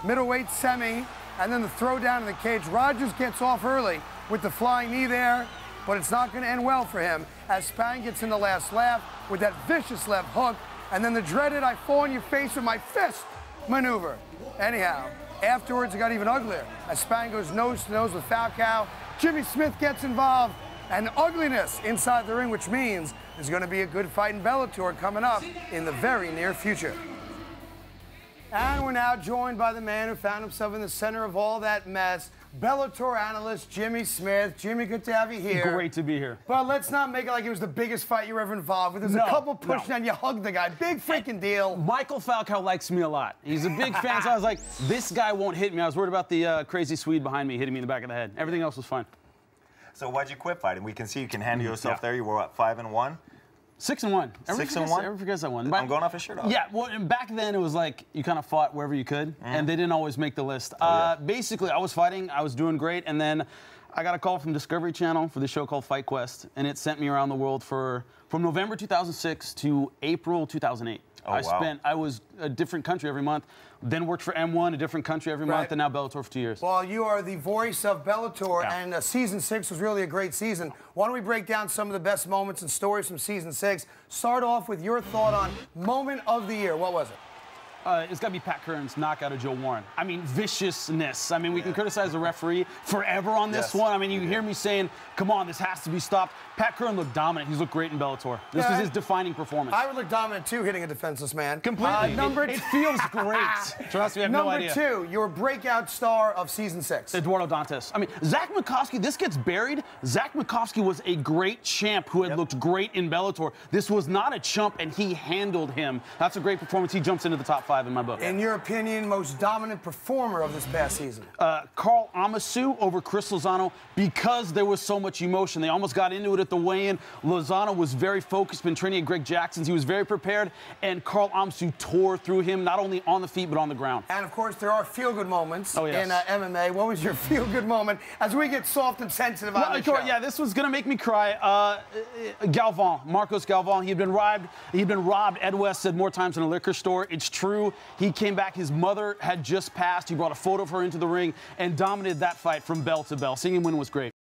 middleweight semi, and then the throw down in the cage. Rogers gets off early with the flying knee there, but it's not going to end well for him as Spang gets in the last laugh with that vicious left hook, and then the dreaded I fall on your face with my fist maneuver. Anyhow, afterwards it got even uglier as Spang goes nose to nose with Falcao. Jimmy Smith gets involved, and ugliness inside the ring, which means there's going to be a good fight in Bellator coming up in the very near future. And we're now joined by the man who found himself in the center of all that mess, Bellator analyst Jimmy Smith. Jimmy, good to have you here. Great to be here. But let's not make it like it was the biggest fight you were ever involved with. There's a couple push down, you hugged the guy. Big freaking deal. Michael Falcao likes me a lot. He's a big fan, so I was like, this guy won't hit me. I was worried about the crazy Swede behind me hitting me in the back of the head. Everything else was fine. So why'd you quit fighting? We can see you can handle yourself there. You were what, 5-1? 6-1. 6-1? Everyone forgets that one. I'm going off his shirt off. Yeah, well, and back then it was like you kind of fought wherever you could, and they didn't always make the list. Basically, I was fighting, I was doing great, and then I got a call from Discovery Channel for this show called Fight Quest, and it sent me around the world from November 2006 to April 2008. I was a different country every month, then worked for M1, a different country every month, and now Bellator for 2 years. Well, you are the voice of Bellator, and season 6 was really a great season. Why don't we break down some of the best moments and stories from season 6? Start off with your thought on moment of the year. What was it? It's got to be Pat Curran's knockout of Joe Warren. I mean, viciousness. I mean, we can criticize the referee forever on this one. I mean, you hear me saying, come on, this has to be stopped. Pat Curran looked dominant. He's looked great in Bellator. This was his defining performance. I would look dominant, too, hitting a defenseless man. Completely. It feels great. Trust me, I have no idea. Number 2, your breakout star of season 6. Eduardo Dantas. I mean, Zach Makovsky, this gets buried. Zach Makovsky was a great champ who had looked great in Bellator. This was not a chump, and he handled him. That's a great performance. He jumps into the top 5 in my book. In your opinion, most dominant performer of this past season? Carl Amasu over Chris Lozano, because there was so much emotion. They almost got into it at the weigh-in. Lozano was very focused, been training at Greg Jackson's. He was very prepared, and Carl Amasu tore through him, not only on the feet, but on the ground. And, of course, there are feel-good moments in MMA. What was your feel-good moment as we get soft and sensitive on the show? Yeah, this was going to make me cry. Galvan, Marcos Galvan, he'd been robbed. Ed West said more times in a liquor store. It's true. He came back. His mother had just passed. He brought a photo of her into the ring and dominated that fight from bell to bell. Seeing him win was great.